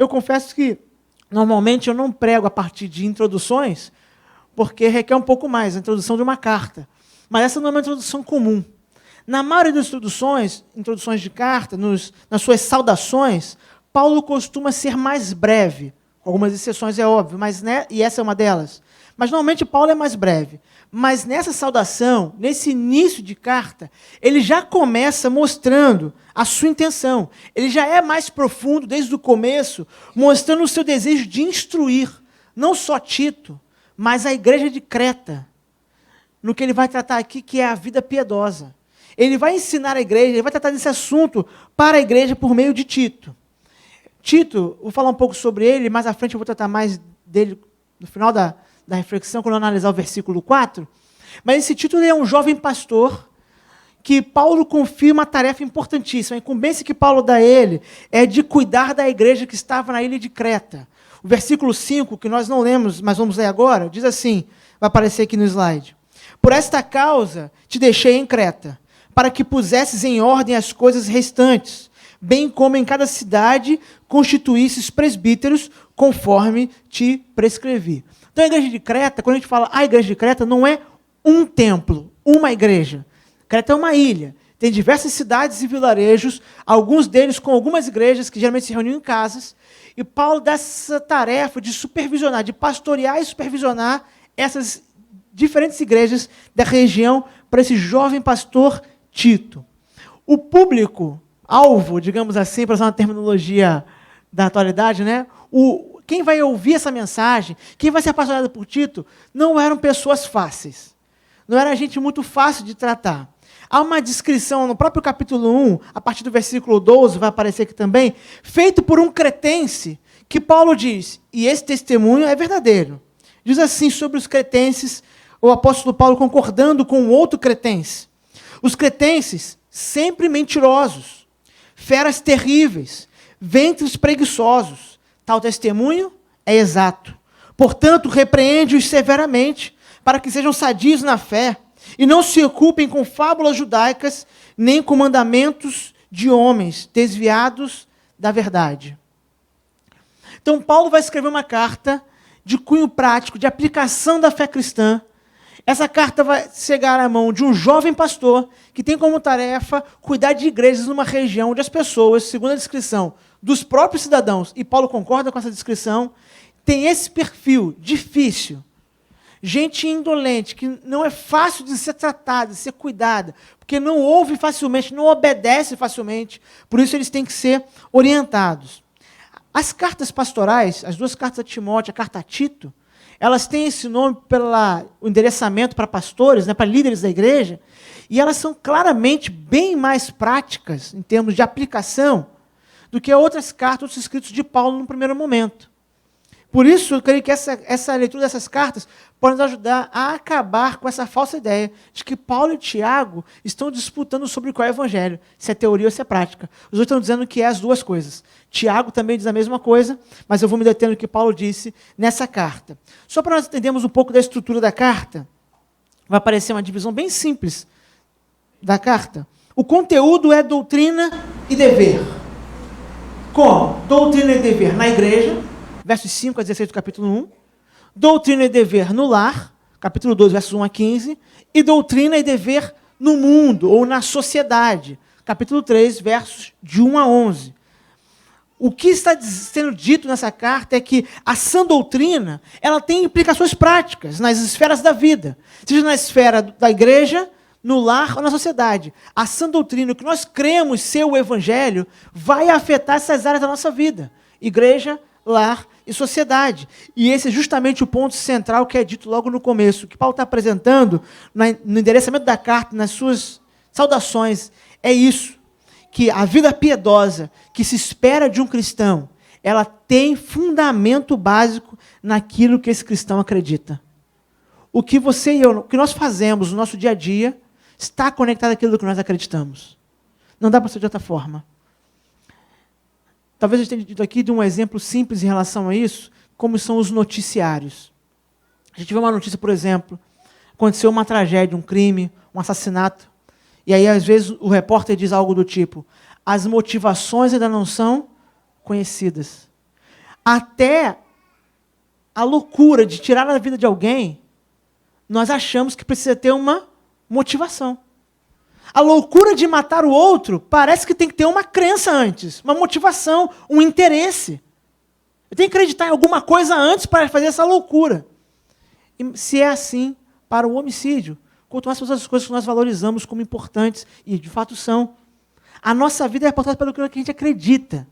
Eu confesso que, normalmente, eu não prego a partir de introduções, porque requer um pouco mais, a introdução de uma carta. Mas essa não é uma introdução comum. Na maioria das introduções de carta, nas suas saudações, Paulo costuma ser mais breve. Com algumas exceções, é óbvio, mas, né, e essa é uma delas. Mas, normalmente, Paulo é mais breve. Mas, nessa saudação, nesse início de carta, ele já começa mostrando a sua intenção. Ele já é mais profundo, desde o começo, mostrando o seu desejo de instruir, não só Tito, mas a igreja de Creta, no que ele vai tratar aqui, que é a vida piedosa. Ele vai ensinar a igreja, ele vai tratar desse assunto para a igreja por meio de Tito. Tito, vou falar um pouco sobre ele, mais à frente eu vou tratar mais dele no final da reflexão, quando eu analisar o versículo 4. Mas esse Tito é um jovem pastor que Paulo confia uma tarefa importantíssima. A incumbência que Paulo dá a ele é de cuidar da igreja que estava na ilha de Creta. O versículo 5, que nós não lemos, mas vamos ler agora, diz assim, vai aparecer aqui no slide. Por esta causa te deixei em Creta, para que pusesses em ordem as coisas restantes, bem como em cada cidade constituísses presbíteros, conforme te prescrevi. Então a igreja de Creta, quando a gente fala a igreja de Creta, não é um templo, uma igreja. Creta é uma ilha, tem diversas cidades e vilarejos, alguns deles com algumas igrejas que geralmente se reuniam em casas, e Paulo dá essa tarefa de supervisionar, de pastorear e supervisionar essas diferentes igrejas da região para esse jovem pastor Tito. O público alvo, digamos assim, para usar uma terminologia da atualidade, né? Quem vai ouvir essa mensagem, quem vai ser pastoreado por Tito, não eram pessoas fáceis. Não era gente muito fácil de tratar. Há uma descrição no próprio capítulo 1, a partir do versículo 12, vai aparecer aqui também, feito por um cretense, que Paulo diz, e esse testemunho é verdadeiro. Diz assim sobre os cretenses, o apóstolo Paulo concordando com outro cretense. Os cretenses, sempre mentirosos, feras terríveis, ventres preguiçosos. Tal testemunho é exato. Portanto, repreende-os severamente, para que sejam sadios na fé, e não se ocupem com fábulas judaicas, nem com mandamentos de homens desviados da verdade. Então, Paulo vai escrever uma carta de cunho prático, de aplicação da fé cristã. Essa carta vai chegar à mão de um jovem pastor que tem como tarefa cuidar de igrejas numa região onde as pessoas, segundo a descrição dos próprios cidadãos, e Paulo concorda com essa descrição, tem esse perfil difícil. Gente indolente, que não é fácil de ser tratada, de ser cuidada, porque não ouve facilmente, não obedece facilmente, por isso eles têm que ser orientados. As cartas pastorais, as duas cartas a Timóteo, a carta a Tito, elas têm esse nome pelo endereçamento para pastores, né, para líderes da igreja, e elas são claramente bem mais práticas, em termos de aplicação, do que outras cartas, outros escritos de Paulo no primeiro momento. Por isso, eu creio que essa leitura dessas cartas pode nos ajudar a acabar com essa falsa ideia de que Paulo e Tiago estão disputando sobre qual é o evangelho, se é teoria ou se é prática. Os outros estão dizendo que é as duas coisas. Tiago também diz a mesma coisa, mas eu vou me deter no que Paulo disse nessa carta. Só para nós entendermos um pouco da estrutura da carta, vai aparecer uma divisão bem simples da carta. O conteúdo é doutrina e dever. Como? Doutrina e dever na igreja, versos 5 a 16 do capítulo 1, doutrina e dever no lar, capítulo 2, versos 1 a 15, e doutrina e dever no mundo, ou na sociedade, capítulo 3, versos de 1 a 11. O que está sendo dito nessa carta é que a sã doutrina, ela tem implicações práticas nas esferas da vida, seja na esfera da igreja, no lar ou na sociedade. A sã doutrina, o que nós cremos ser o evangelho, vai afetar essas áreas da nossa vida. Igreja, lar e sociedade. E esse é justamente o ponto central que é dito logo no começo. O que Paulo está apresentando no endereçamento da carta, nas suas saudações, é isso. Que a vida piedosa que se espera de um cristão, ela tem fundamento básico naquilo que esse cristão acredita. O que você e eu, o que nós fazemos no nosso dia a dia, está conectado àquilo que nós acreditamos. Não dá para ser de outra forma. Talvez eu tenha dito aqui de um exemplo simples em relação a isso, como são os noticiários. A gente vê uma notícia, por exemplo, aconteceu uma tragédia, um crime, um assassinato, e aí às vezes o repórter diz algo do tipo, as motivações ainda não são conhecidas. até a loucura de tirar a vida de alguém, nós achamos que precisa ter uma motivação. A loucura de matar o outro parece que tem que ter uma crença antes, uma motivação, um interesse. Eu tenho que acreditar em alguma coisa antes para fazer essa loucura. E se é assim para o homicídio, quanto mais todas as coisas que nós valorizamos como importantes, e de fato são, a nossa vida é pautada pelo que a gente acredita.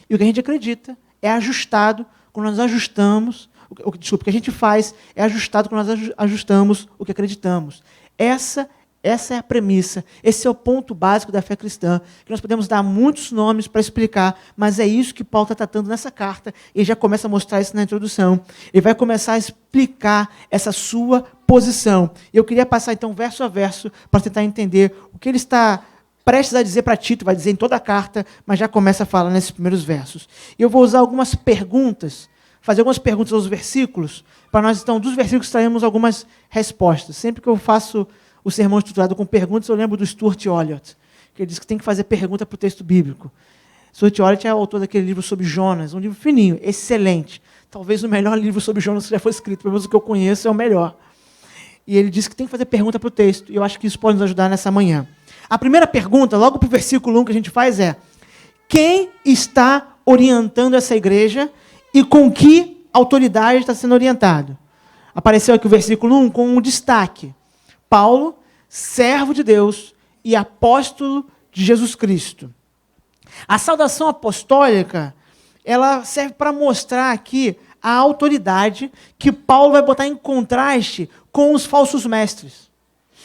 E o que a gente acredita é ajustado quando nós ajustamos, o que a gente faz é ajustado quando nós ajustamos o que acreditamos. Essa é a premissa, esse é o ponto básico da fé cristã, que nós podemos dar muitos nomes para explicar, mas é isso que Paulo está tratando nessa carta, e já começa a mostrar isso na introdução. Ele vai começar a explicar essa sua posição. Eu queria passar, então, verso a verso, para tentar entender o que ele está prestes a dizer para Tito, vai dizer em toda a carta, mas já começa a falar nesses primeiros versos. E eu vou usar algumas perguntas, fazer algumas perguntas aos versículos, para nós, então, dos versículos, trairmos algumas respostas. Sempre que eu faço o sermão estruturado com perguntas, eu lembro do Stuart Olyott, que ele diz que tem que fazer pergunta para o texto bíblico. Stuart Olyott é o autor daquele livro sobre Jonas, um livro fininho, excelente. Talvez o melhor livro sobre Jonas que já foi escrito, pelo menos o que eu conheço é o melhor. E ele diz que tem que fazer pergunta para o texto, e eu acho que isso pode nos ajudar nessa manhã. A primeira pergunta, logo para o versículo 1 que a gente faz é: quem está orientando essa igreja e com que autoridade está sendo orientado? Apareceu aqui o versículo 1 com um destaque. Paulo, servo de Deus e apóstolo de Jesus Cristo. A saudação apostólica, ela serve para mostrar aqui a autoridade que Paulo vai botar em contraste com os falsos mestres.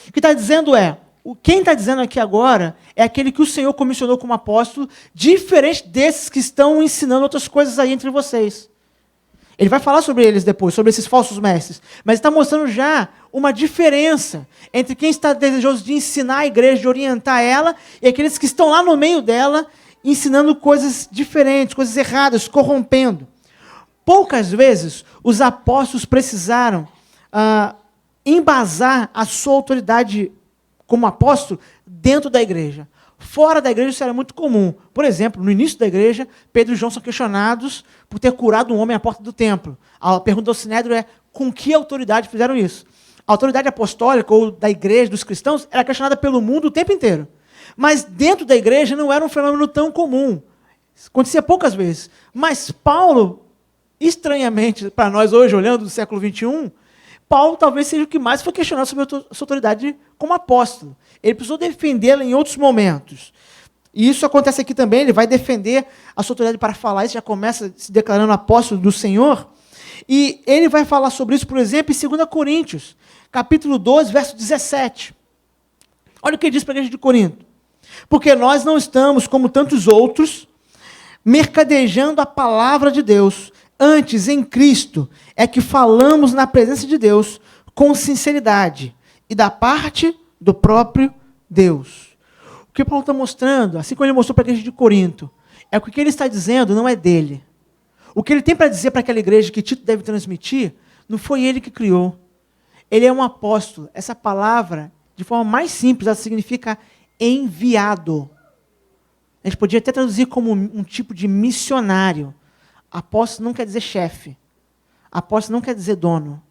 O que está dizendo é, quem está dizendo aqui agora é aquele que o Senhor comissionou como apóstolo, diferente desses que estão ensinando outras coisas aí entre vocês. Ele vai falar sobre eles depois, sobre esses falsos mestres. Mas está mostrando já uma diferença entre quem está desejoso de ensinar a igreja, de orientar ela, e aqueles que estão lá no meio dela, ensinando coisas diferentes, coisas erradas, corrompendo. Poucas vezes os apóstolos precisaram embasar a sua autoridade como apóstolo dentro da igreja. Fora da igreja isso era muito comum. Por exemplo, no início da igreja, Pedro e João são questionados por ter curado um homem à porta do templo. A pergunta do Sinédrio é: com que autoridade fizeram isso? A autoridade apostólica ou da igreja, dos cristãos, era questionada pelo mundo o tempo inteiro. Mas dentro da igreja não era um fenômeno tão comum. Acontecia poucas vezes. Mas Paulo, estranhamente para nós hoje, olhando do século XXI, Paulo talvez seja o que mais foi questionado sobre a sua autoridade como apóstolo. Ele precisou defendê-la em outros momentos. E isso acontece aqui também, ele vai defender a sua autoridade para falar, isso já começa se declarando apóstolo do Senhor. E ele vai falar sobre isso, por exemplo, em 2 Coríntios, capítulo 12, verso 17. Olha o que ele diz para a igreja de Corinto. Porque nós não estamos, como tantos outros, mercadejando a palavra de Deus. Antes, em Cristo, é que falamos na presença de Deus com sinceridade e da parte do próprio Deus. O que Paulo está mostrando, assim como ele mostrou para a igreja de Corinto, é que o que ele está dizendo não é dele. O que ele tem para dizer para aquela igreja que Tito deve transmitir, não foi ele que criou. Ele é um apóstolo. Essa palavra, de forma mais simples, ela significa enviado. A gente podia até traduzir como um tipo de missionário. Apóstolo não quer dizer chefe. Apóstolo não quer dizer dono.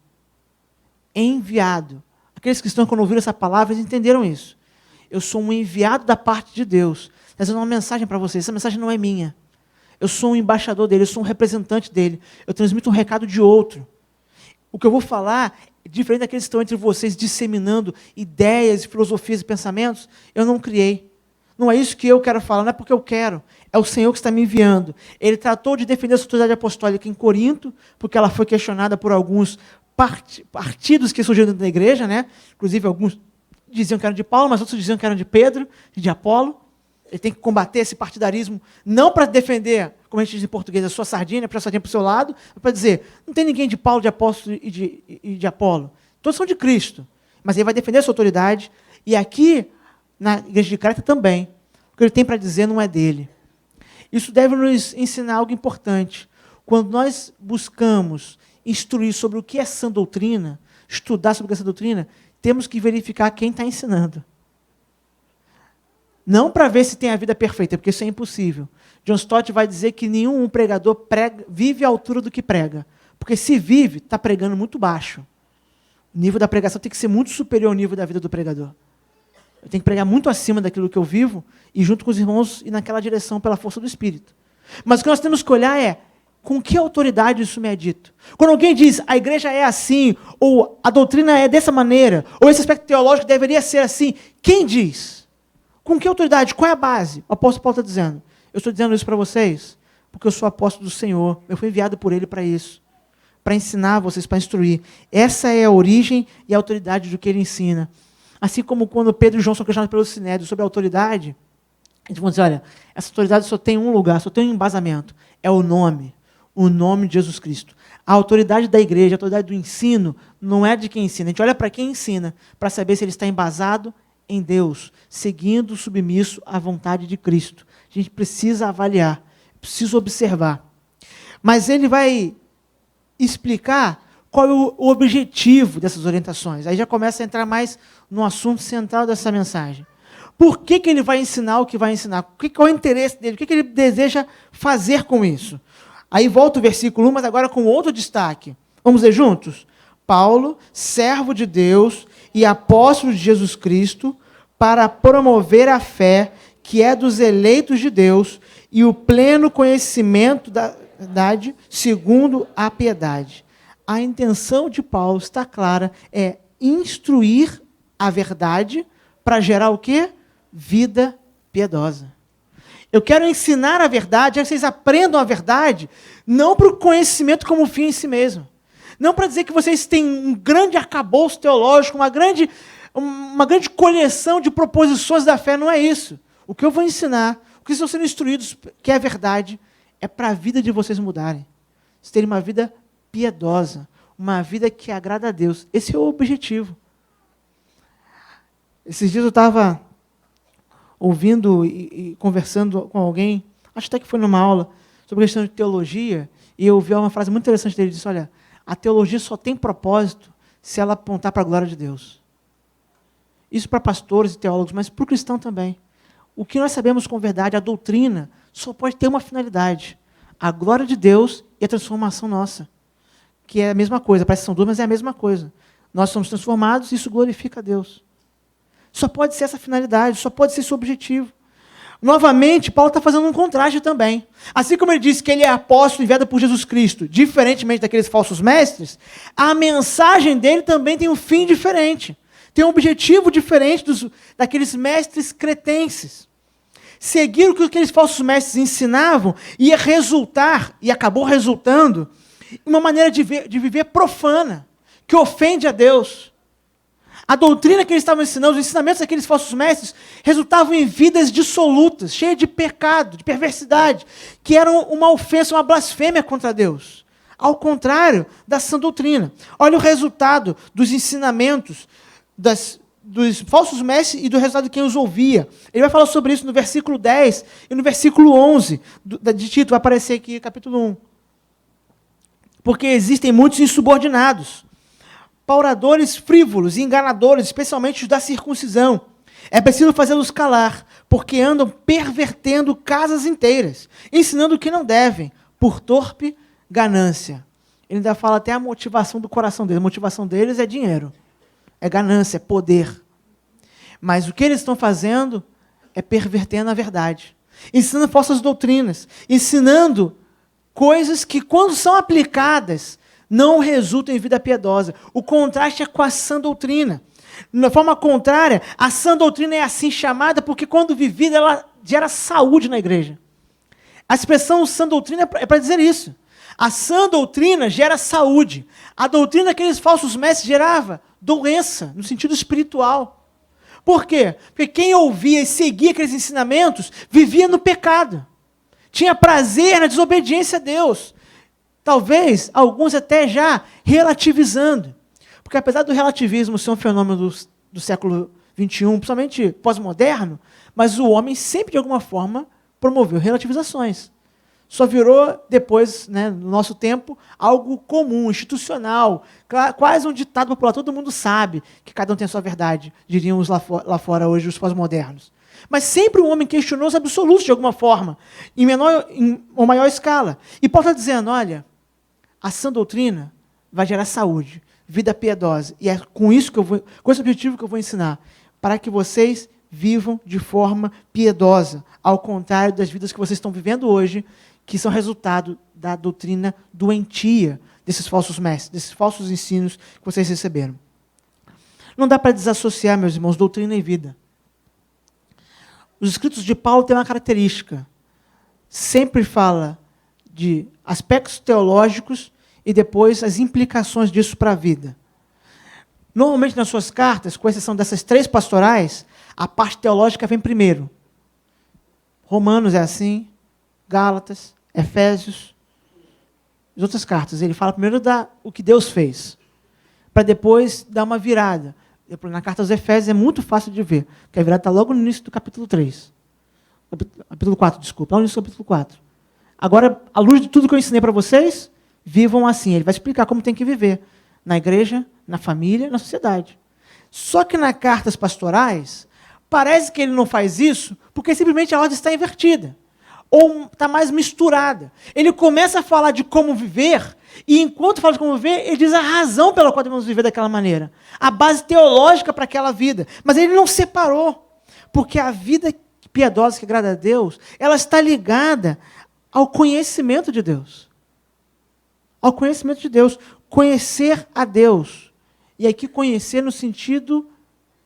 Enviado. Aqueles cristãos, quando ouviram essa palavra, eles entenderam isso. Eu sou um enviado da parte de Deus, trazendo uma mensagem para vocês. Essa mensagem não é minha. Eu sou um embaixador dele, eu sou um representante dele. Eu transmito um recado de outro. O que eu vou falar, diferente daqueles que estão entre vocês disseminando ideias, filosofias e pensamentos, eu não criei. Não é isso que eu quero falar, não é porque eu quero. É o Senhor que está me enviando. Ele tratou de defender a autoridade apostólica em Corinto, porque ela foi questionada por alguns partidos que surgiram dentro da igreja, né? Inclusive alguns diziam que eram de Paulo, mas outros diziam que eram de Pedro e de Apolo. Ele tem que combater esse partidarismo, não para defender, como a gente diz em português, a sua sardinha, para a sardinha para o seu lado, mas para dizer, não tem ninguém de Paulo, de Apóstolo e de Apolo. Todos são de Cristo. Mas ele vai defender a sua autoridade. E aqui, na igreja de Creta também, o que ele tem para dizer não é dele. Isso deve nos ensinar algo importante. Quando nós buscamos instruir sobre o que é sã doutrina, estudar sobre o que é sã doutrina, temos que verificar quem está ensinando. Não para ver se tem a vida perfeita, porque isso é impossível. John Stott vai dizer que nenhum pregador vive à altura do que prega. Porque se vive, está pregando muito baixo. O nível da pregação tem que ser muito superior ao nível da vida do pregador. Eu tenho que pregar muito acima daquilo que eu vivo e junto com os irmãos ir naquela direção pela força do Espírito. Mas o que nós temos que olhar é com que autoridade isso me é dito. Quando alguém diz a igreja é assim, ou a doutrina é dessa maneira, ou esse aspecto teológico deveria ser assim, quem diz? Com que autoridade? Qual é a base? O apóstolo Paulo está dizendo. Eu estou dizendo isso para vocês porque eu sou apóstolo do Senhor. Eu fui enviado por Ele para isso. Para ensinar vocês, para instruir. Essa é a origem e a autoridade do que Ele ensina. Assim como quando Pedro e João são questionados pelo Sinédrio sobre a autoridade, eles vão dizer, olha, essa autoridade só tem um lugar, só tem um embasamento. É o nome de Jesus Cristo. A autoridade da igreja, a autoridade do ensino, não é de quem ensina. A gente olha para quem ensina, para saber se ele está embasado em Deus, seguindo submisso à vontade de Cristo. A gente precisa avaliar, precisa observar. Mas ele vai explicar qual é o objetivo dessas orientações. Aí já começa a entrar mais no assunto central dessa mensagem. Por que ele vai ensinar o que vai ensinar? Qual é o interesse dele? O que ele deseja fazer com isso? Aí volta o versículo 1, mas agora com outro destaque. Vamos ler juntos? Paulo, servo de Deus e apóstolo de Jesus Cristo, para promover a fé que é dos eleitos de Deus e o pleno conhecimento da verdade segundo a piedade. A intenção de Paulo está clara, é instruir a verdade para gerar o quê? Vida piedosa. Eu quero ensinar a verdade, quero que vocês aprendam a verdade, não para o conhecimento como fim em si mesmo. Não para dizer que vocês têm um grande arcabouço teológico, uma grande coleção de proposições da fé, não é isso. O que eu vou ensinar, o que estão sendo instruídos, que é a verdade, é para a vida de vocês mudarem. Vocês terem uma vida piedosa, uma vida que agrada a Deus. Esse é o objetivo. Esses dias eu estava ouvindo e conversando com alguém, acho até que foi numa aula, sobre a questão de teologia, e eu ouvi uma frase muito interessante dele, ele disse, olha, a teologia só tem propósito se ela apontar para a glória de Deus. Isso para pastores e teólogos, mas para o cristão também. O que nós sabemos com verdade, a doutrina, só pode ter uma finalidade, a glória de Deus e a transformação nossa, que é a mesma coisa, parece que são duas, mas é a mesma coisa. Nós somos transformados e isso glorifica a Deus. Só pode ser essa finalidade, só pode ser esse objetivo. Novamente, Paulo está fazendo um contraste também. Assim como ele disse que ele é apóstolo enviado por Jesus Cristo, diferentemente daqueles falsos mestres, a mensagem dele também tem um fim diferente. Tem um objetivo diferente daqueles mestres cretenses. Seguir o que aqueles falsos mestres ensinavam ia resultar, e acabou resultando, em uma maneira de viver profana, que ofende a Deus. A doutrina que eles estavam ensinando, os ensinamentos daqueles falsos mestres, resultavam em vidas dissolutas, cheias de pecado, de perversidade, que eram uma ofensa, uma blasfêmia contra Deus. Ao contrário da sã doutrina. Olha o resultado dos ensinamentos dos falsos mestres e do resultado de quem os ouvia. Ele vai falar sobre isso no versículo 10 e no versículo 11 de Tito, vai aparecer aqui, capítulo 1. Porque existem muitos insubordinados, pauradores frívolos e enganadores, especialmente os da circuncisão. É preciso fazê-los calar, porque andam pervertendo casas inteiras, ensinando o que não devem, por torpe ganância. Ele ainda fala até a motivação do coração deles. A motivação deles é dinheiro, é ganância, é poder. Mas o que eles estão fazendo é pervertendo a verdade, ensinando falsas doutrinas, ensinando coisas que, quando são aplicadas, não resultam em vida piedosa. O contraste é com a sã doutrina. De forma contrária, a sã doutrina é assim chamada porque, quando vivida, ela gera saúde na igreja. A expressão sã doutrina é para dizer isso. A sã doutrina gera saúde. A doutrina daqueles falsos mestres gerava doença, no sentido espiritual. Por quê? Porque quem ouvia e seguia aqueles ensinamentos vivia no pecado. Tinha prazer na desobediência a Deus. Talvez alguns até já relativizando. Porque apesar do relativismo ser um fenômeno do século XXI, principalmente pós-moderno, mas o homem sempre, de alguma forma, promoveu relativizações. Só virou depois, né, no nosso tempo, algo comum, institucional, quase um ditado popular. Todo mundo sabe que cada um tem a sua verdade, diriam os lá fora hoje os pós-modernos. Mas sempre o homem questionou os absolutos de alguma forma, em menor ou maior escala. E Paulo está dizendo, olha, a sã doutrina vai gerar saúde, vida piedosa. E é com isso que eu vou, com esse objetivo que eu vou ensinar, para que vocês vivam de forma piedosa, ao contrário das vidas que vocês estão vivendo hoje, que são resultado da doutrina doentia desses falsos mestres, desses falsos ensinos que vocês receberam. Não dá para desassociar, meus irmãos, doutrina e vida. Os escritos de Paulo têm uma característica. Sempre fala de aspectos teológicos e depois as implicações disso para a vida. Normalmente nas suas cartas, com exceção dessas 3 pastorais, a parte teológica vem primeiro. Romanos é assim, Gálatas, Efésios, as outras cartas. Ele fala primeiro o que Deus fez, para depois dar uma virada. Na carta aos Efésios é muito fácil de ver, porque a virada está logo no início do capítulo 3. Capítulo 4, desculpa, lá no início do capítulo 4. Agora, à luz de tudo que eu ensinei para vocês, vivam assim. Ele vai explicar como tem que viver na igreja, na família, na sociedade. Só que nas cartas pastorais, parece que ele não faz isso porque simplesmente a ordem está invertida. Ou está mais misturada. Ele começa a falar de como viver, e enquanto fala de como viver, ele diz a razão pela qual devemos viver daquela maneira. A base teológica para aquela vida. Mas ele não separou. Porque a vida piedosa que agrada a Deus, ela está ligada ao conhecimento de Deus. Ao conhecimento de Deus. Conhecer a Deus. E aqui conhecer no sentido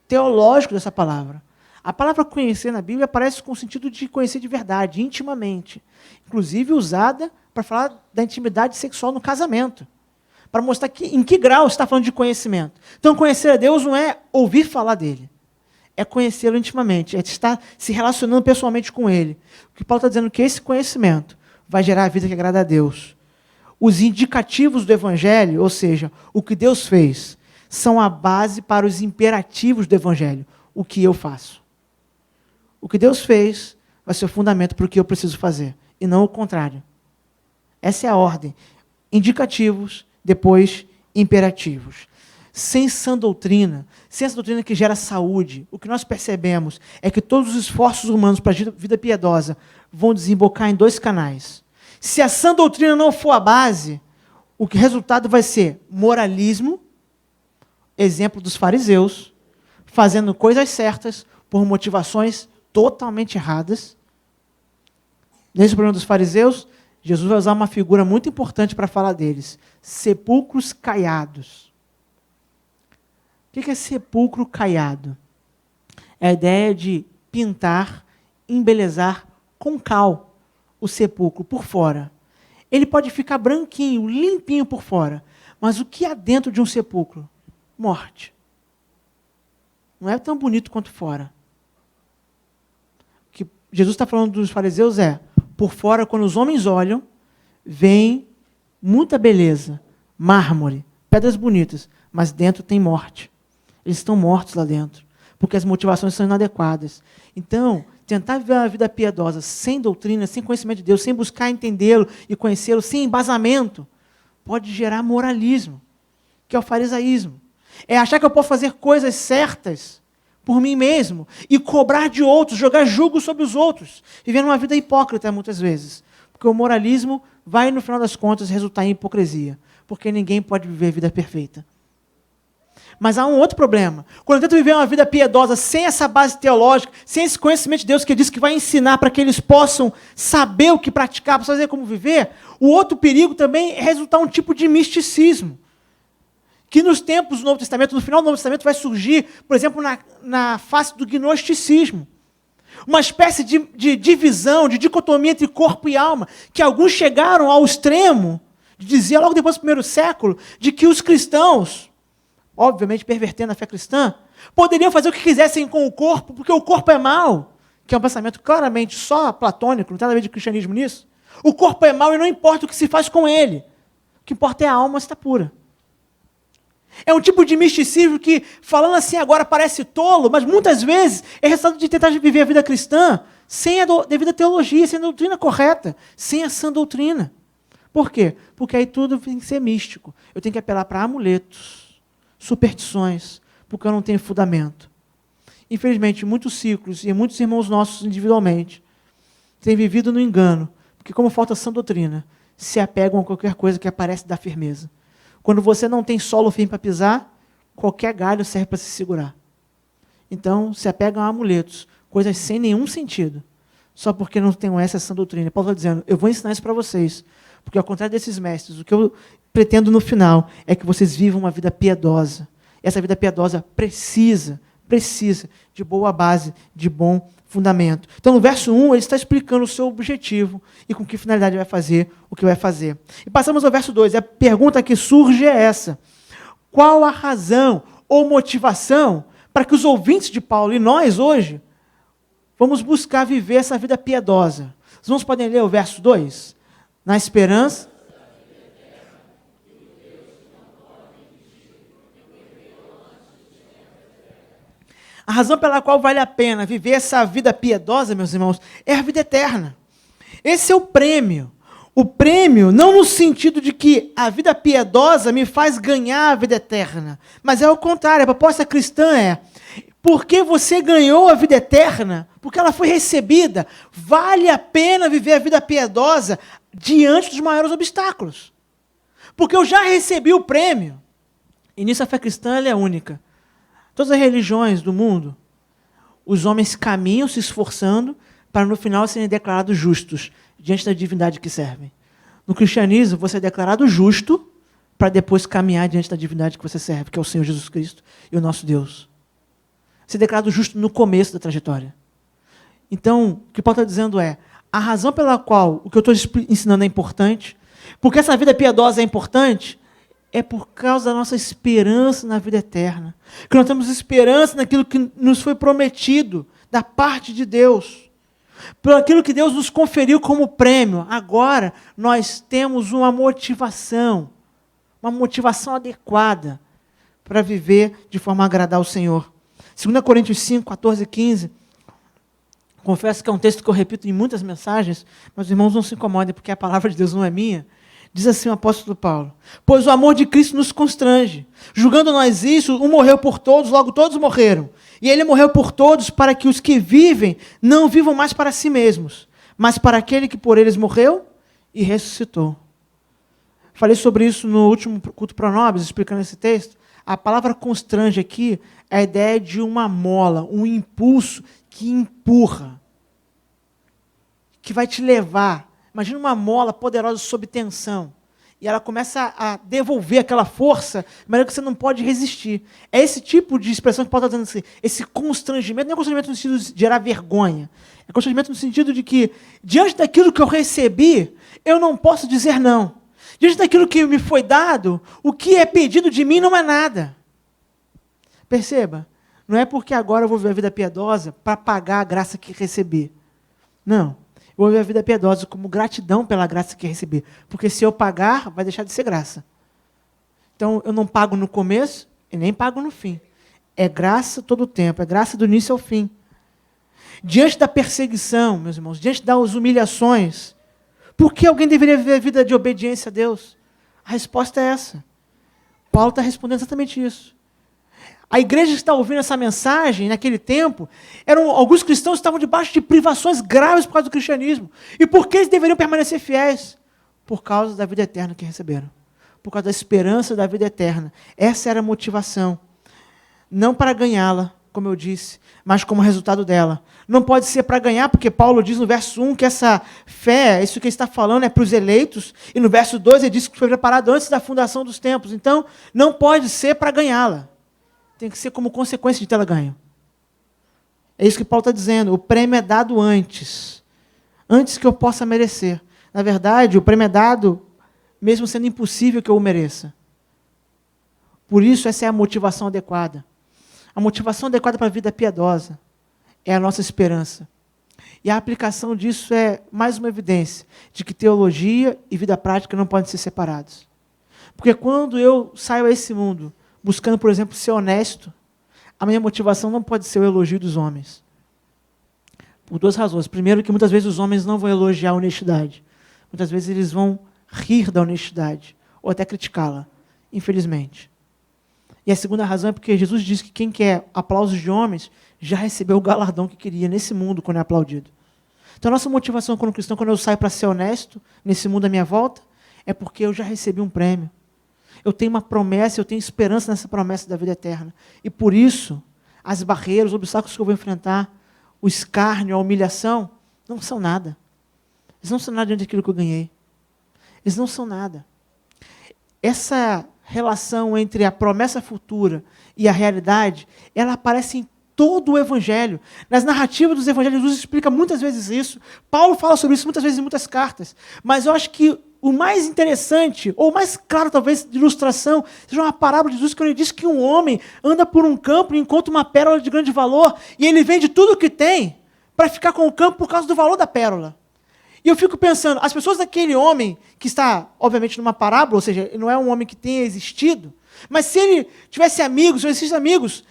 teológico dessa palavra. A palavra conhecer na Bíblia aparece com o sentido de conhecer de verdade, intimamente. Inclusive usada para falar da intimidade sexual no casamento. Para mostrar em que grau está falando de conhecimento. Então, conhecer a Deus não é ouvir falar dele. É conhecê-lo intimamente. É estar se relacionando pessoalmente com ele. O que Paulo está dizendo é que esse conhecimento vai gerar a vida que agrada a Deus. Os indicativos do Evangelho, ou seja, o que Deus fez, são a base para os imperativos do Evangelho. O que eu faço. O que Deus fez vai ser o fundamento para o que eu preciso fazer, e não o contrário. Essa é a ordem. Indicativos, depois imperativos. Sem sã doutrina, sem essa doutrina que gera saúde, o que nós percebemos é que todos os esforços humanos para a vida piedosa vão desembocar em 2 canais. Se a sã doutrina não for a base, o resultado vai ser moralismo, exemplo dos fariseus, fazendo coisas certas por motivações totalmente erradas. Nesse problema dos fariseus, Jesus vai usar uma figura muito importante para falar deles. Sepulcros caiados. O que é sepulcro caiado? É a ideia de pintar, embelezar com cal o sepulcro por fora. Ele pode ficar branquinho, limpinho por fora. Mas o que há dentro de um sepulcro? Morte. Não é tão bonito quanto fora. O que Jesus está falando dos fariseus por fora, quando os homens olham, vem muita beleza, mármore, pedras bonitas, mas dentro tem morte. Eles estão mortos lá dentro, porque as motivações são inadequadas. Então, tentar viver uma vida piedosa, sem doutrina, sem conhecimento de Deus, sem buscar entendê-lo e conhecê-lo, sem embasamento, pode gerar moralismo, que é o farisaísmo. É achar que eu posso fazer coisas certas por mim mesmo e cobrar de outros, jogar julgo sobre os outros, vivendo uma vida hipócrita muitas vezes. Porque o moralismo vai, no final das contas, resultar em hipocrisia, porque ninguém pode viver vida perfeita. Mas há um outro problema. Quando eu tento viver uma vida piedosa sem essa base teológica, sem esse conhecimento de Deus que diz que vai ensinar para que eles possam saber o que praticar, para saber como viver, o outro perigo também é resultar um tipo de misticismo. Que nos tempos do Novo Testamento, no final do Novo Testamento, vai surgir, por exemplo, na face do gnosticismo. Uma espécie de divisão, de dicotomia entre corpo e alma, que alguns chegaram ao extremo de dizer, logo depois do 1º século, de que os cristãos, obviamente pervertendo a fé cristã, poderiam fazer o que quisessem com o corpo, porque o corpo é mau, que é um pensamento claramente só platônico, não tem nada a ver de cristianismo nisso. O corpo é mau e não importa o que se faz com ele. O que importa é a alma estar pura. É um tipo de misticismo que, falando assim agora, parece tolo, mas muitas vezes é resultado de tentar viver a vida cristã sem a devida teologia, sem a doutrina correta, sem a sã doutrina. Por quê? Porque aí tudo tem que ser místico. Eu tenho que apelar para amuletos, superstições, porque eu não tenho fundamento. Infelizmente, muitos ciclos e muitos irmãos nossos individualmente têm vivido no engano, porque como falta sã doutrina, se apegam a qualquer coisa que aparece dar firmeza. Quando você não tem solo firme para pisar, qualquer galho serve para se segurar. Então, se apegam a amuletos, coisas sem nenhum sentido, só porque não tem essa sã doutrina. Paulo está dizendo, eu vou ensinar isso para vocês, porque ao contrário desses mestres, o que eu pretendo no final é que vocês vivam uma vida piedosa. Essa vida piedosa precisa de boa base, de bom fundamento. Então, no verso 1, ele está explicando o seu objetivo e com que finalidade vai fazer o que vai fazer. E passamos ao verso 2, e a pergunta que surge é essa: qual a razão ou motivação para que os ouvintes de Paulo e nós hoje vamos buscar viver essa vida piedosa? Os irmãos podem ler o verso 2? Na esperança. A razão pela qual vale a pena viver essa vida piedosa, meus irmãos, é a vida eterna. Esse é o prêmio. O prêmio não no sentido de que a vida piedosa me faz ganhar a vida eterna, mas é o contrário. A proposta cristã é, porque você ganhou a vida eterna, porque ela foi recebida, vale a pena viver a vida piedosa diante dos maiores obstáculos. Porque eu já recebi o prêmio. E nisso a fé cristã ela é única. Todas as religiões do mundo, os homens caminham se esforçando para no final serem declarados justos diante da divindade que servem. No cristianismo, você é declarado justo para depois caminhar diante da divindade que você serve, que é o Senhor Jesus Cristo e o nosso Deus. Você é declarado justo no começo da trajetória. Então, o que Paulo está dizendo é, a razão pela qual o que eu estou ensinando é importante, porque essa vida piedosa é importante, é por causa da nossa esperança na vida eterna. Que nós temos esperança naquilo que nos foi prometido da parte de Deus. Por aquilo que Deus nos conferiu como prêmio. Agora nós temos uma motivação adequada para viver de forma a agradar ao Senhor. 2 Coríntios 5, 14 e 15. Confesso que é um texto que eu repito em muitas mensagens, mas os irmãos não se incomodem, porque a palavra de Deus não é minha. Diz assim o apóstolo Paulo: pois o amor de Cristo nos constrange. Julgando nós isso, um morreu por todos, logo todos morreram. E ele morreu por todos para que os que vivem não vivam mais para si mesmos, mas para aquele que por eles morreu e ressuscitou. Falei sobre isso no último culto pro nobis, explicando esse texto. A palavra constrange aqui é a ideia de uma mola, um impulso que empurra, que vai te levar. Imagina uma mola poderosa sob tensão. E ela começa a devolver aquela força, de maneira que você não pode resistir. É esse tipo de expressão que Paulo está dizendo assim. Esse constrangimento não é constrangimento no sentido de gerar vergonha. É constrangimento no sentido de que, diante daquilo que eu recebi, eu não posso dizer não. Diante daquilo que me foi dado, o que é pedido de mim não é nada. Perceba, não é porque agora eu vou viver a vida piedosa para pagar a graça que recebi. Não. Eu vou viver a vida piedosa como gratidão pela graça que recebi. Porque se eu pagar, vai deixar de ser graça. Então, eu não pago no começo e nem pago no fim. É graça todo o tempo, é graça do início ao fim. Diante da perseguição, meus irmãos, diante das humilhações, por que alguém deveria viver a vida de obediência a Deus? A resposta é essa. Paulo está respondendo exatamente isso. A igreja que está ouvindo essa mensagem, naquele tempo, alguns cristãos estavam debaixo de privações graves por causa do cristianismo. E por que eles deveriam permanecer fiéis? Por causa da vida eterna que receberam. Por causa da esperança da vida eterna. Essa era a motivação. Não para ganhá-la, como eu disse, mas como resultado dela. Não pode ser para ganhar, porque Paulo diz no verso 1 que essa fé, isso que ele está falando é para os eleitos, e no verso 2 ele diz que foi preparado antes da fundação dos tempos. Então, não pode ser para ganhá-la. Tem que ser como consequência de tê-la ganho. É isso que Paulo está dizendo. O prêmio é dado antes que eu possa merecer. Na verdade, o prêmio é dado mesmo sendo impossível que eu o mereça. Por isso, essa é a motivação adequada. A motivação adequada para a vida piedosa é a nossa esperança. E a aplicação disso é mais uma evidência de que teologia e vida prática não podem ser separados. Porque quando eu saio a esse mundo buscando, por exemplo, ser honesto, a minha motivação não pode ser o elogio dos homens. Por duas razões. Primeiro, que muitas vezes os homens não vão elogiar a honestidade. Muitas vezes eles vão rir da honestidade, ou até criticá-la, infelizmente. E a segunda razão é porque Jesus diz que quem quer aplausos de homens já recebeu o galardão que queria nesse mundo quando é aplaudido. Então, a nossa motivação como cristão, quando eu saio para ser honesto nesse mundo à minha volta, é porque eu já recebi um prêmio. Eu tenho uma promessa, eu tenho esperança nessa promessa da vida eterna. E por isso, as barreiras, os obstáculos que eu vou enfrentar, o escárnio, a humilhação, não são nada. Eles não são nada diante daquilo que eu ganhei. Eles não são nada. Essa relação entre a promessa futura e a realidade, ela aparece em todo o Evangelho. Nas narrativas dos Evangelhos, Jesus explica muitas vezes isso. Paulo fala sobre isso muitas vezes em muitas cartas. Mas eu acho que o mais interessante, ou o mais claro, talvez, de ilustração, seja uma parábola de Jesus, quando ele diz que um homem anda por um campo e encontra uma pérola de grande valor, e ele vende tudo o que tem para ficar com o campo por causa do valor da pérola. E eu fico pensando, as pessoas daquele homem, que está, obviamente, numa parábola, ou seja, não é um homem que tenha existido, mas se ele tivesse amigos, ou existem amigos,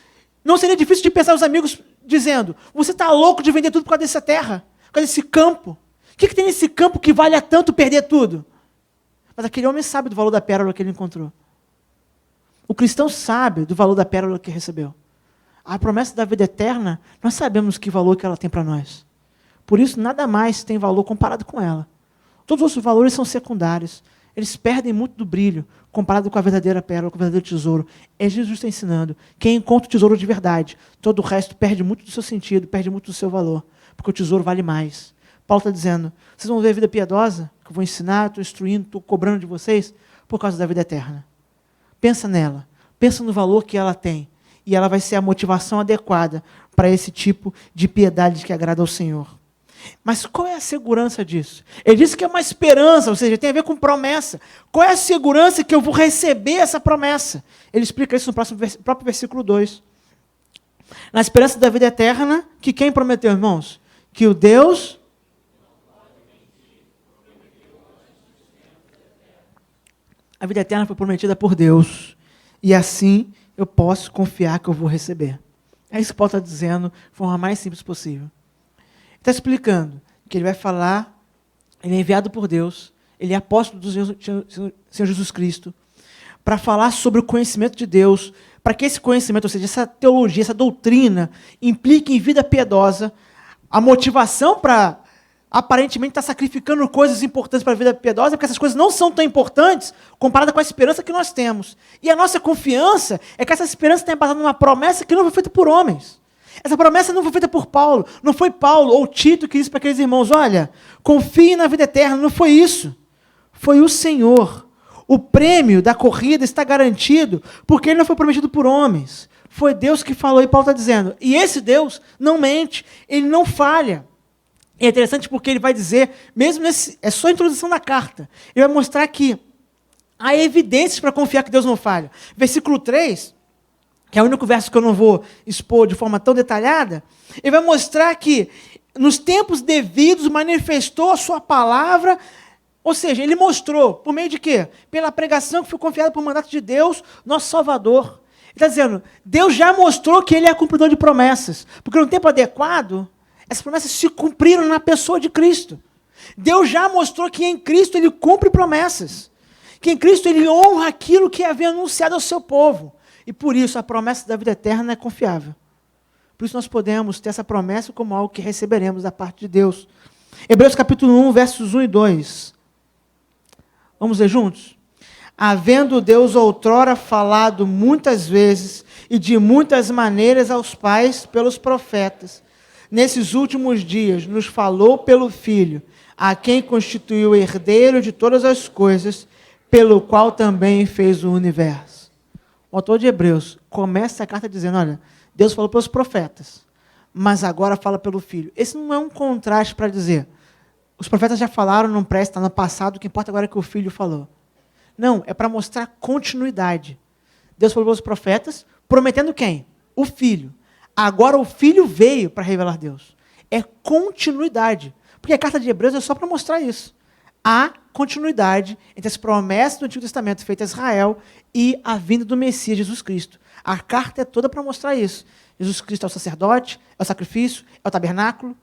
não seria difícil de pensar os amigos dizendo, você está louco de vender tudo por causa dessa terra, por causa desse campo. O que tem nesse campo que vale a tanto perder tudo? Mas aquele homem sabe do valor da pérola que ele encontrou. O cristão sabe do valor da pérola que recebeu. A promessa da vida eterna, nós sabemos que valor que ela tem para nós. Por isso, nada mais tem valor comparado com ela. Todos os outros valores são secundários. Eles perdem muito do brilho comparado com a verdadeira pérola, com o verdadeiro tesouro. É Jesus está ensinando. Quem encontra o tesouro de verdade, todo o resto perde muito do seu sentido, perde muito do seu valor, porque o tesouro vale mais. Paulo está dizendo, vocês vão ver a vida piedosa, que eu vou ensinar, estou instruindo, estou cobrando de vocês, por causa da vida eterna. Pensa nela, pensa no valor que ela tem, e ela vai ser a motivação adequada para esse tipo de piedade que agrada ao Senhor. Mas qual é a segurança disso? Ele disse que é uma esperança, ou seja, tem a ver com promessa. Qual é a segurança que eu vou receber essa promessa? Ele explica isso no próprio versículo 2. Na esperança da vida eterna, que quem prometeu, irmãos? Que o Deus... A vida eterna foi prometida por Deus. E assim eu posso confiar que eu vou receber. É isso que Paulo está dizendo de forma mais simples possível. Está explicando que ele vai falar, ele é enviado por Deus, ele é apóstolo do Senhor Jesus Cristo, para falar sobre o conhecimento de Deus, para que esse conhecimento, ou seja, essa teologia, essa doutrina, implique em vida piedosa, a motivação para aparentemente estar sacrificando coisas importantes para a vida piedosa, porque essas coisas não são tão importantes comparada com a esperança que nós temos. E a nossa confiança é que essa esperança tenha passado numa promessa que não foi feita por homens. Essa promessa não foi feita por Paulo. Não foi Paulo ou Tito que disse para aqueles irmãos, olha, confiem na vida eterna. Não foi isso. Foi o Senhor. O prêmio da corrida está garantido porque ele não foi prometido por homens. Foi Deus que falou, e Paulo está dizendo. E esse Deus não mente, ele não falha. E é interessante porque ele vai dizer, mesmo nesse, é só a introdução da carta, ele vai mostrar que há evidências para confiar que Deus não falha. Versículo 3, que é o único verso que eu não vou expor de forma tão detalhada, ele vai mostrar que nos tempos devidos manifestou a sua palavra, ou seja, ele mostrou, por meio de quê? Pela pregação que foi confiada por mandato de Deus, nosso Salvador. Ele está dizendo, Deus já mostrou que ele é cumpridor de promessas, porque no tempo adequado, essas promessas se cumpriram na pessoa de Cristo. Deus já mostrou que em Cristo ele cumpre promessas, que em Cristo ele honra aquilo que havia anunciado ao seu povo. E por isso a promessa da vida eterna é confiável. Por isso nós podemos ter essa promessa como algo que receberemos da parte de Deus. Hebreus capítulo 1, versos 1 e 2. Vamos ler juntos? Havendo Deus outrora falado muitas vezes e de muitas maneiras aos pais pelos profetas, nesses últimos dias nos falou pelo Filho, a quem constituiu herdeiro de todas as coisas, pelo qual também fez o universo. O autor de Hebreus começa a carta dizendo, olha, Deus falou pelos profetas, mas agora fala pelo Filho. Esse não é um contraste para dizer, os profetas já falaram, não presta, está no passado, o que importa agora é que o Filho falou. Não, é para mostrar continuidade. Deus falou pelos profetas, prometendo quem? O Filho. Agora o Filho veio para revelar Deus. É continuidade. Porque a carta de Hebreus é só para mostrar isso. Há continuidade entre as promessas do Antigo Testamento feitas a Israel e a vinda do Messias, Jesus Cristo. A carta é toda para mostrar isso. Jesus Cristo é o sacerdote, é o sacrifício, é o tabernáculo.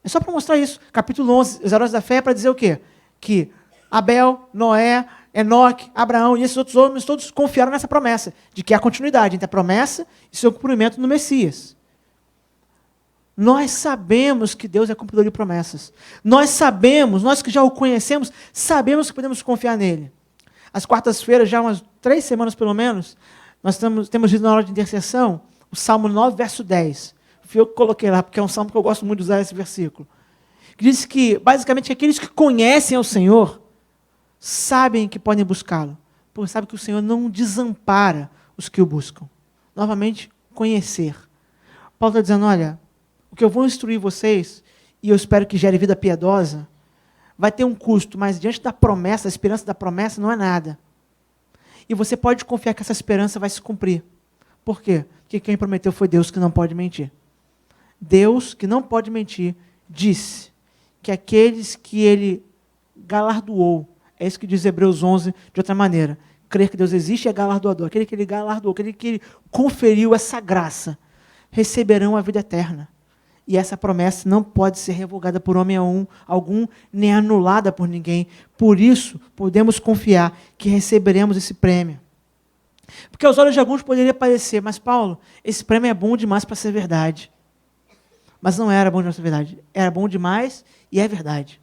É só para mostrar isso. Capítulo 11, os heróis da fé, é para dizer o quê? Que Abel, Noé, Enoque, Abraão e esses outros homens todos confiaram nessa promessa, de que há continuidade entre a promessa e seu cumprimento no Messias. Nós sabemos que Deus é cumpridor de promessas. Nós sabemos, nós que já o conhecemos, sabemos que podemos confiar nele. Às quartas-feiras, já umas 3 semanas pelo menos, nós temos lido na hora de intercessão o Salmo 9, verso 10. Fui eu que coloquei lá, porque é um salmo que eu gosto muito de usar esse versículo. Que diz que, basicamente, aqueles que conhecem ao Senhor sabem que podem buscá-lo, porque sabem que o Senhor não desampara os que o buscam. Novamente, conhecer. Paulo está dizendo, olha, o que eu vou instruir vocês, e eu espero que gere vida piedosa, vai ter um custo, mas diante da promessa, a esperança da promessa não é nada. E você pode confiar que essa esperança vai se cumprir. Por quê? Porque quem prometeu foi Deus, que não pode mentir. Deus, que não pode mentir, disse que aqueles que ele galardoou, é isso que diz Hebreus 11, de outra maneira, crer que Deus existe é galardoador, aquele que ele galardoou, aquele que ele conferiu essa graça, receberão a vida eterna. E essa promessa não pode ser revogada por homem algum, nem anulada por ninguém. Por isso, podemos confiar que receberemos esse prêmio. Porque aos olhos de alguns poderia parecer, mas Paulo, esse prêmio é bom demais para ser verdade. Mas não era bom demais para ser verdade. Era bom demais e é verdade.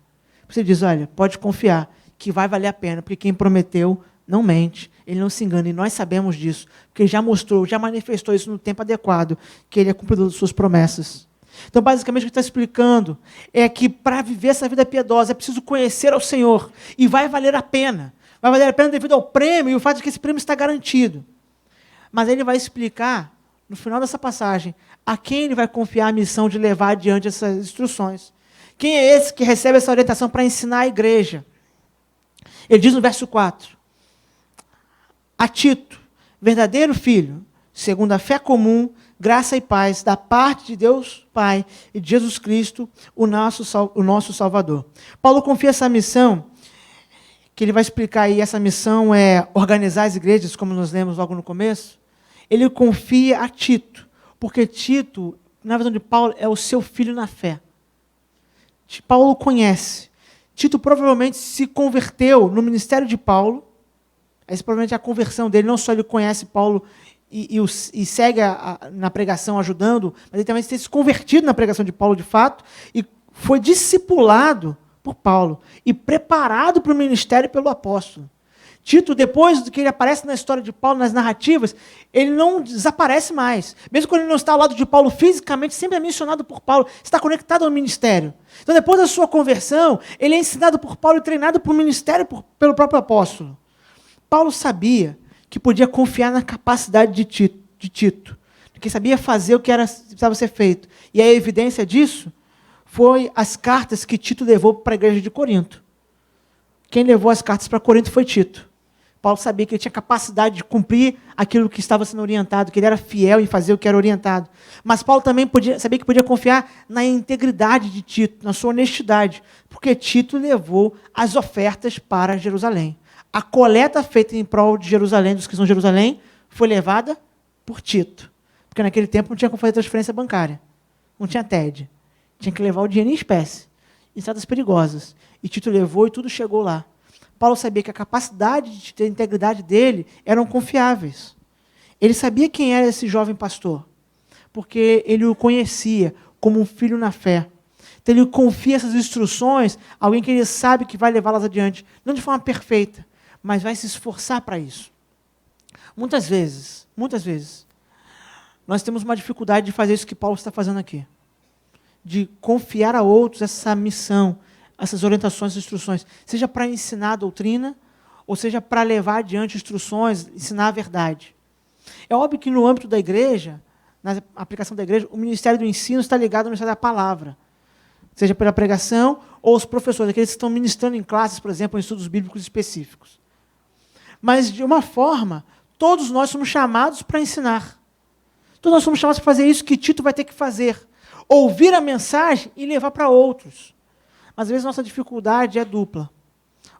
Você diz, olha, pode confiar que vai valer a pena, porque quem prometeu não mente, ele não se engana, e nós sabemos disso, porque ele já mostrou, já manifestou isso no tempo adequado, que ele é cumpridor de suas promessas. Então, basicamente, o que está explicando é que para viver essa vida piedosa é preciso conhecer ao Senhor, e vai valer a pena. Vai valer a pena devido ao prêmio e o fato de que esse prêmio está garantido. Mas ele vai explicar, no final dessa passagem, a quem ele vai confiar a missão de levar adiante essas instruções. Quem é esse que recebe essa orientação para ensinar a igreja? Ele diz no verso 4, a Tito, verdadeiro filho, segundo a fé comum, graça e paz da parte de Deus Pai e de Jesus Cristo, o nosso Salvador. Paulo confia essa missão, que ele vai explicar aí, essa missão é organizar as igrejas, como nós lemos logo no começo. Ele confia a Tito, porque Tito, na visão de Paulo, é o seu filho na fé. Paulo conhece. Tito provavelmente se converteu no ministério de Paulo. Essa provavelmente é a conversão dele. Não só ele conhece Paulo e segue na pregação ajudando, mas ele também tem se convertido na pregação de Paulo de fato e foi discipulado por Paulo e preparado para o ministério pelo apóstolo. Tito, depois do que ele aparece na história de Paulo, nas narrativas, ele não desaparece mais. Mesmo quando ele não está ao lado de Paulo fisicamente, sempre é mencionado por Paulo, está conectado ao ministério. Então, depois da sua conversão, ele é ensinado por Paulo e treinado para o ministério pelo próprio apóstolo. Paulo sabia que podia confiar na capacidade de Tito, que sabia fazer o que precisava ser feito. E a evidência disso foi as cartas que Tito levou para a igreja de Corinto. Quem levou as cartas para Corinto foi Tito. Paulo sabia que ele tinha capacidade de cumprir aquilo que estava sendo orientado, que ele era fiel em fazer o que era orientado. Mas Paulo também sabia que podia confiar na integridade de Tito, na sua honestidade, porque Tito levou as ofertas para Jerusalém. A coleta feita em prol de Jerusalém, dos cristãos de Jerusalém, foi levada por Tito. Porque naquele tempo não tinha como fazer transferência bancária. Não tinha TED. Tinha que levar o dinheiro em espécie, em estradas perigosas. E Tito levou e tudo chegou lá. Paulo sabia que a capacidade de ter a integridade dele eram confiáveis. Ele sabia quem era esse jovem pastor, porque ele o conhecia como um filho na fé. Então ele confia essas instruções a alguém que ele sabe que vai levá-las adiante, não de forma perfeita, mas vai se esforçar para isso. Muitas vezes, nós temos uma dificuldade de fazer isso que Paulo está fazendo aqui. De confiar a outros essa missão, essas orientações e instruções, seja para ensinar a doutrina, ou seja para levar adiante instruções, ensinar a verdade. É óbvio que no âmbito da igreja, na aplicação da igreja, o ministério do ensino está ligado ao ministério da palavra, seja pela pregação ou os professores, aqueles que estão ministrando em classes, por exemplo, em estudos bíblicos específicos. Mas, de uma forma, todos nós somos chamados para ensinar. Todos nós somos chamados para fazer isso que Tito vai ter que fazer. Ouvir a mensagem e levar para outros. Mas, às vezes, nossa dificuldade é dupla.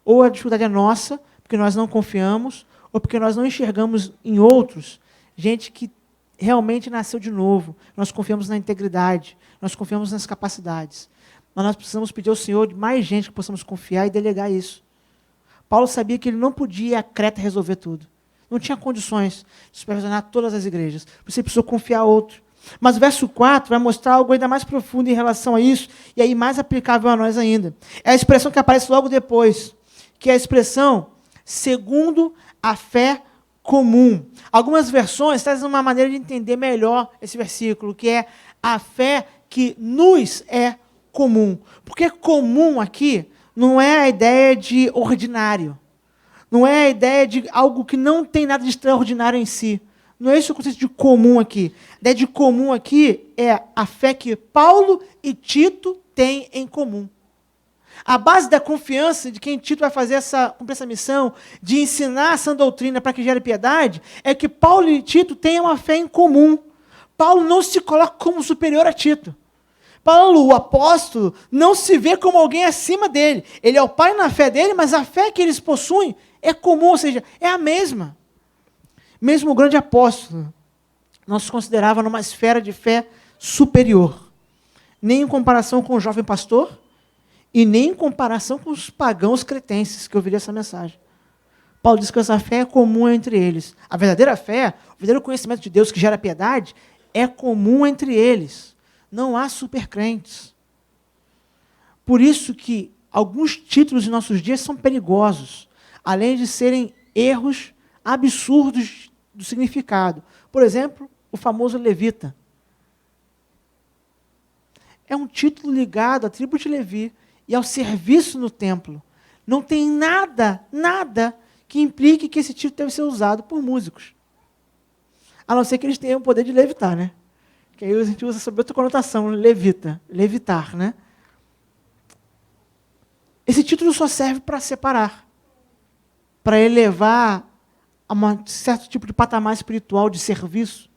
Ou a dificuldade é nossa, porque nós não confiamos, ou porque nós não enxergamos em outros gente que realmente nasceu de novo. Nós confiamos na integridade, nós confiamos nas capacidades. Mas nós precisamos pedir ao Senhor de mais gente que possamos confiar e delegar isso. Paulo sabia que ele não podia ir a Creta resolver tudo. Não tinha condições de supervisionar todas as igrejas. Você precisou confiar a outro. Mas o verso 4 vai mostrar algo ainda mais profundo em relação a isso, e aí mais aplicável a nós ainda. É a expressão que aparece logo depois, que é a expressão segundo a fé comum. Algumas versões trazem uma maneira de entender melhor esse versículo, que é a fé que nos é comum. Porque comum aqui não é a ideia de ordinário. Não é a ideia de algo que não tem nada de extraordinário em si. Não é esse o conceito de comum aqui. A ideia de comum aqui é a fé que Paulo e Tito têm em comum. A base da confiança de quem Tito vai cumprir essa missão de ensinar a sã doutrina para que gere piedade é que Paulo e Tito têm uma fé em comum. Paulo não se coloca como superior a Tito. Paulo, o apóstolo, não se vê como alguém acima dele. Ele é o pai na fé dele, mas a fé que eles possuem é comum, ou seja, é a mesma. Mesmo o grande apóstolo não se considerava numa esfera de fé superior, nem em comparação com o jovem pastor e nem em comparação com os pagãos cretenses que ouviram essa mensagem. Paulo diz que essa fé é comum entre eles. A verdadeira fé, o verdadeiro conhecimento de Deus que gera piedade, é comum entre eles. Não há supercrentes. Por isso que alguns títulos em nossos dias são perigosos, além de serem erros absurdos do significado. Por exemplo, o famoso levita. É um título ligado à tribo de Levi e ao serviço no templo. Não tem nada que implique que esse título deve ser usado por músicos. A não ser que eles tenham o poder de levitar, né? Que aí a gente usa sobre outra conotação, levita, levitar, né? Esse título só serve para separar, para elevar a um certo tipo de patamar espiritual de serviço.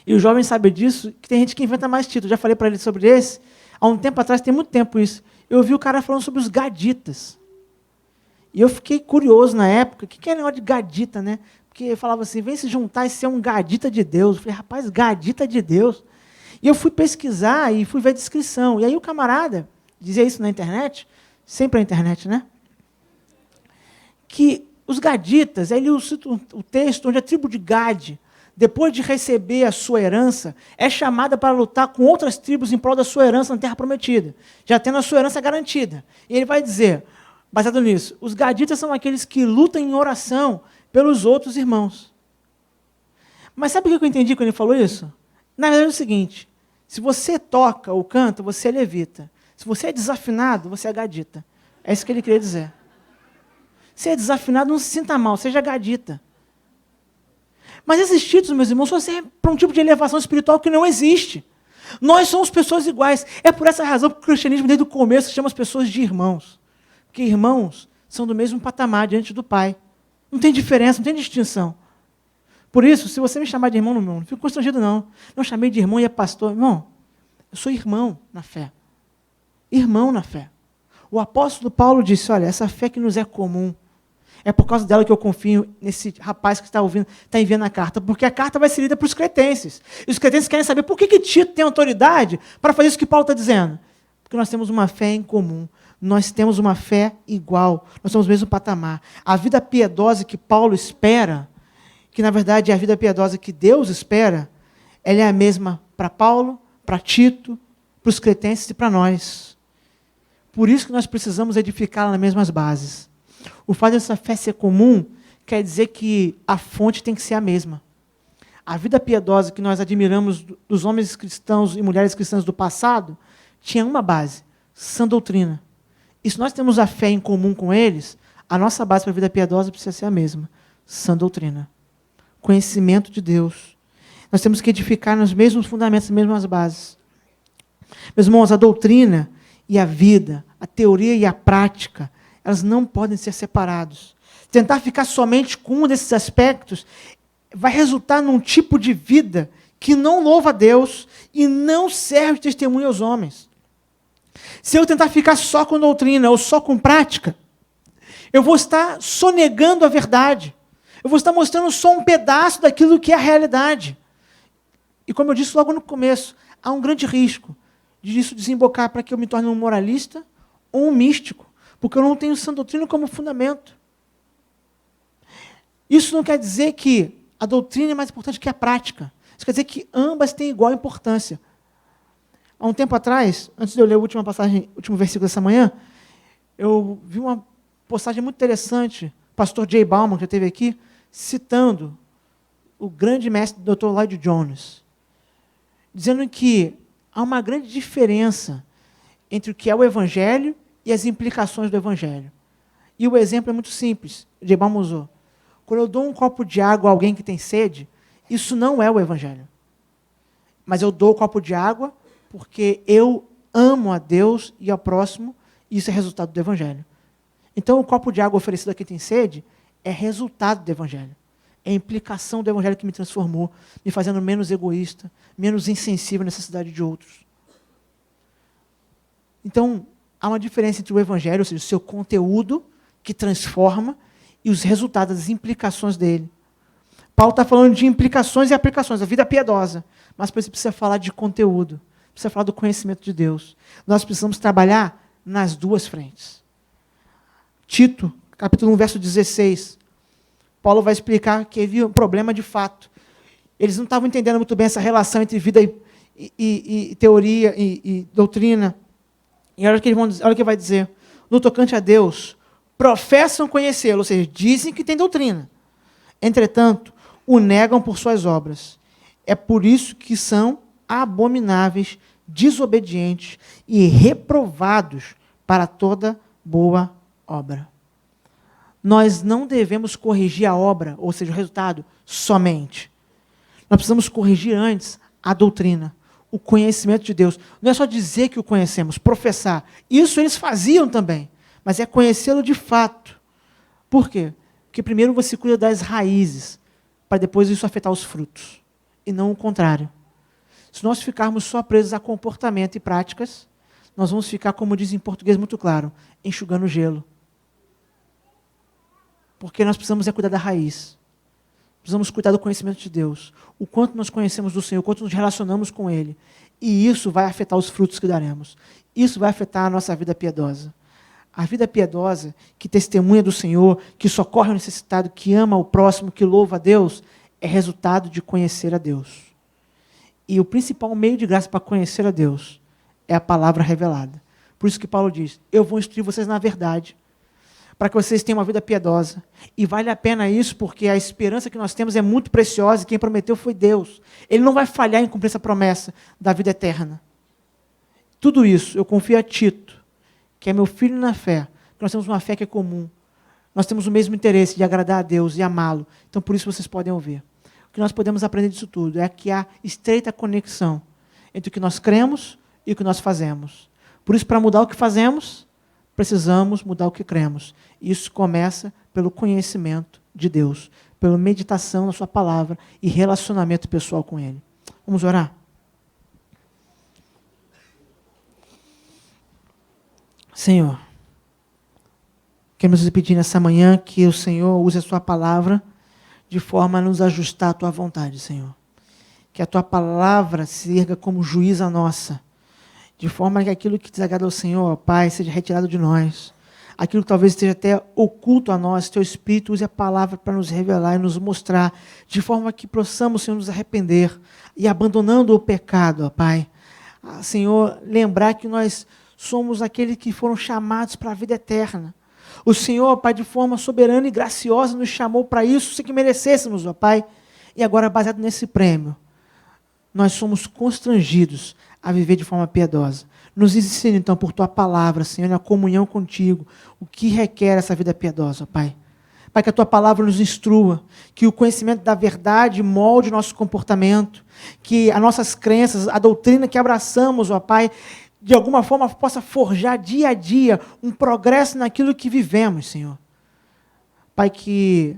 E o jovem sabe disso, que tem gente que inventa mais títulos. Já falei para ele sobre esse. Há um tempo atrás, tem muito tempo isso. Eu ouvi o cara falando sobre os gaditas. E eu fiquei curioso na época. O que é negócio de gadita, né? Porque eu falava assim, vem se juntar e ser um gadita de Deus. Eu falei, rapaz, gadita de Deus. E eu fui pesquisar e fui ver a descrição. E aí o camarada dizia isso na internet, sempre na internet, né? Que os gaditas, aí ele cita o texto onde a tribo de Gade, depois de receber a sua herança, é chamada para lutar com outras tribos em prol da sua herança na Terra Prometida, já tendo a sua herança garantida. E ele vai dizer, baseado nisso, os gaditas são aqueles que lutam em oração pelos outros irmãos. Mas sabe o que eu entendi quando ele falou isso? Na verdade é o seguinte, se você toca ou canta, você é levita. Se você é desafinado, você é gadita. É isso que ele queria dizer. Se é desafinado, não se sinta mal, seja gadita. Mas esses títulos, meus irmãos, só servem para um tipo de elevação espiritual que não existe. Nós somos pessoas iguais. É por essa razão que o cristianismo, desde o começo, chama as pessoas de irmãos. Porque irmãos são do mesmo patamar diante do Pai. Não tem diferença, não tem distinção. Por isso, se você me chamar de irmão, não fico constrangido, não. Não chamei de irmão e é pastor. Irmão, eu sou irmão na fé. Irmão na fé. O apóstolo Paulo disse, olha, essa fé que nos é comum, é por causa dela que eu confio nesse rapaz que está enviando a carta, porque a carta vai ser lida para os cretenses. E os cretenses querem saber por que Tito tem autoridade para fazer isso que Paulo está dizendo. Porque nós temos uma fé em comum, nós temos uma fé igual, nós somos o mesmo patamar. A vida piedosa que Paulo espera, que na verdade é a vida piedosa que Deus espera, ela é a mesma para Paulo, para Tito, para os cretenses e para nós. Por isso que nós precisamos edificá-la nas mesmas bases. O fato dessa fé ser comum quer dizer que a fonte tem que ser a mesma. A vida piedosa que nós admiramos dos homens cristãos e mulheres cristãs do passado tinha uma base, sã doutrina. E se nós temos a fé em comum com eles, a nossa base para a vida piedosa precisa ser a mesma, sã doutrina. Conhecimento de Deus. Nós temos que edificar nos mesmos fundamentos, nas mesmas bases. Meus irmãos, a doutrina e a vida, a teoria e a prática, elas não podem ser separados. Tentar ficar somente com um desses aspectos vai resultar num tipo de vida que não louva a Deus e não serve de testemunho aos homens. Se eu tentar ficar só com doutrina ou só com prática, eu vou estar sonegando a verdade. Eu vou estar mostrando só um pedaço daquilo que é a realidade. E como eu disse logo no começo, há um grande risco disso desembocar para que eu me torne um moralista ou um místico. Porque eu não tenho sã doutrina como fundamento. Isso não quer dizer que a doutrina é mais importante que a prática. Isso quer dizer que ambas têm igual importância. Há um tempo atrás, antes de eu ler a última passagem, o último versículo dessa manhã, eu vi uma postagem muito interessante, o pastor Jay Bauman, que já esteve aqui, citando o grande mestre Dr. Lloyd Jones, dizendo que há uma grande diferença entre o que é o Evangelho e as implicações do Evangelho. E o exemplo é muito simples, Jay Bauman usou. Quando eu dou um copo de água a alguém que tem sede, isso não é o Evangelho. Mas eu dou o copo de água porque eu amo a Deus e ao próximo, e isso é resultado do Evangelho. Então, o copo de água oferecido a quem tem sede é resultado do Evangelho. É a implicação do Evangelho que me transformou, me fazendo menos egoísta, menos insensível à necessidade de outros. Então, há uma diferença entre o Evangelho, ou seja, o seu conteúdo, que transforma, e os resultados, as implicações dele. Paulo está falando de implicações e aplicações, a vida piedosa. Mas para isso precisa falar de conteúdo, precisa falar do conhecimento de Deus. Nós precisamos trabalhar nas duas frentes. Tito, capítulo 1, verso 16. Paulo vai explicar que havia um problema de fato. Eles não estavam entendendo muito bem essa relação entre vida e teoria e doutrina. E olha o que ele vai dizer. No tocante a Deus, professam conhecê-lo, ou seja, dizem que tem doutrina. Entretanto, o negam por suas obras. É por isso que são abomináveis, desobedientes e reprovados para toda boa obra. Nós não devemos corrigir a obra, ou seja, o resultado, somente. Nós precisamos corrigir antes a doutrina, o conhecimento de Deus. Não é só dizer que o conhecemos, professar. Isso eles faziam também, mas é conhecê-lo de fato. Por quê? Porque primeiro você cuida das raízes, para depois isso afetar os frutos, e não o contrário. Se nós ficarmos só presos a comportamento e práticas, nós vamos ficar, como diz em português muito claro, enxugando gelo. Porque nós precisamos cuidar da raiz. Precisamos cuidar do conhecimento de Deus. O quanto nós conhecemos do Senhor, o quanto nos relacionamos com Ele. E isso vai afetar os frutos que daremos. Isso vai afetar a nossa vida piedosa. A vida piedosa, que testemunha do Senhor, que socorre o necessitado, que ama o próximo, que louva a Deus, é resultado de conhecer a Deus. E o principal meio de graça para conhecer a Deus é a palavra revelada. Por isso que Paulo diz, eu vou instruir vocês na verdade, para que vocês tenham uma vida piedosa. E vale a pena isso, porque a esperança que nós temos é muito preciosa, e quem prometeu foi Deus. Ele não vai falhar em cumprir essa promessa da vida eterna. Tudo isso eu confio a Tito, que é meu filho na fé, que nós temos uma fé que é comum. Nós temos o mesmo interesse de agradar a Deus e amá-lo. Então, por isso vocês podem ouvir. O que nós podemos aprender disso tudo é que há estreita conexão entre o que nós cremos e o que nós fazemos. Por isso, para mudar o que fazemos, precisamos mudar o que cremos. Isso começa pelo conhecimento de Deus, pela meditação na sua palavra e relacionamento pessoal com Ele. Vamos orar? Senhor, queremos lhe pedir nessa manhã que o Senhor use a sua palavra de forma a nos ajustar à tua vontade, Senhor. Que a tua palavra se erga como juíza nossa, de forma que aquilo que desagrada ao Senhor, ó Pai, seja retirado de nós. Aquilo que talvez esteja até oculto a nós, teu Espírito use a palavra para nos revelar e nos mostrar, de forma que possamos, Senhor, nos arrepender e abandonando o pecado, ó Pai. Senhor, lembrar que nós somos aqueles que foram chamados para a vida eterna. O Senhor, ó Pai, de forma soberana e graciosa, nos chamou para isso, sem que merecêssemos, ó Pai. E agora, baseado nesse prêmio, nós somos constrangidos a viver de forma piedosa. Nos ensina, então, por Tua palavra, Senhor, na comunhão contigo, o que requer essa vida piedosa, ó Pai. Pai, que a Tua palavra nos instrua, que o conhecimento da verdade molde o nosso comportamento, que as nossas crenças, a doutrina que abraçamos, ó Pai, de alguma forma possa forjar dia a dia um progresso naquilo que vivemos, Senhor. Pai, que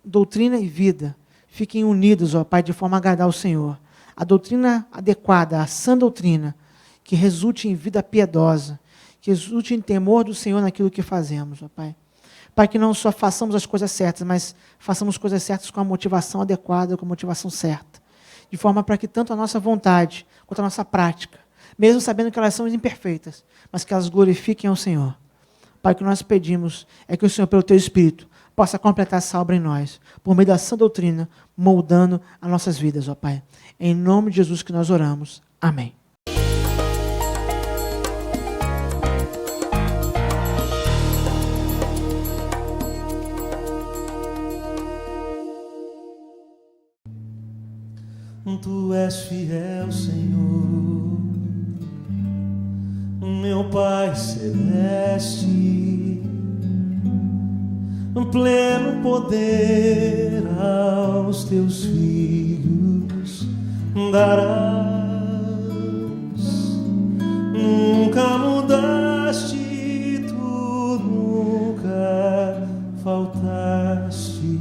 doutrina e vida fiquem unidos, ó Pai, de forma a agradar ao Senhor. A doutrina adequada, a sã doutrina, que resulte em vida piedosa, que resulte em temor do Senhor naquilo que fazemos, ó Pai. Pai, que não só façamos as coisas certas, mas façamos coisas certas com a motivação adequada, com a motivação certa. De forma para que tanto a nossa vontade, quanto a nossa prática, mesmo sabendo que elas são imperfeitas, mas que elas glorifiquem ao Senhor. Pai, o que nós pedimos é que o Senhor, pelo Teu Espírito, possa completar essa obra em nós, por meio da sã doutrina, moldando as nossas vidas, ó Pai. Em nome de Jesus que nós oramos. Amém. Tu és fiel, Senhor, meu Pai celeste, pleno poder aos teus filhos darás. Nunca mudaste, tu nunca faltaste,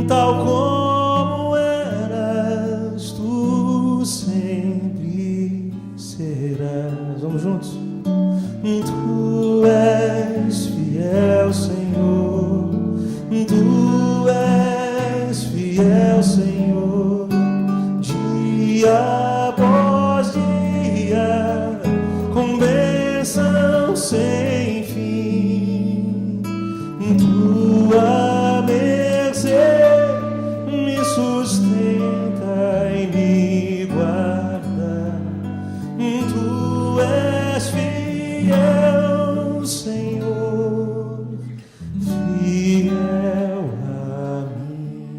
tal como eras, tu sempre serás. Vamos juntos? Tu és fiel, Senhor, tu és fiel, Senhor, dia após dia, com bênção sem fim. Tua mercê me sustenta e me guarda. Tu és fiel, Senhor, fiel a mim.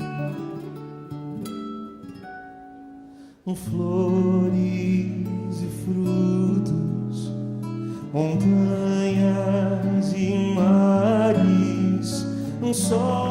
Flores e frutos, montanhas e mares, sol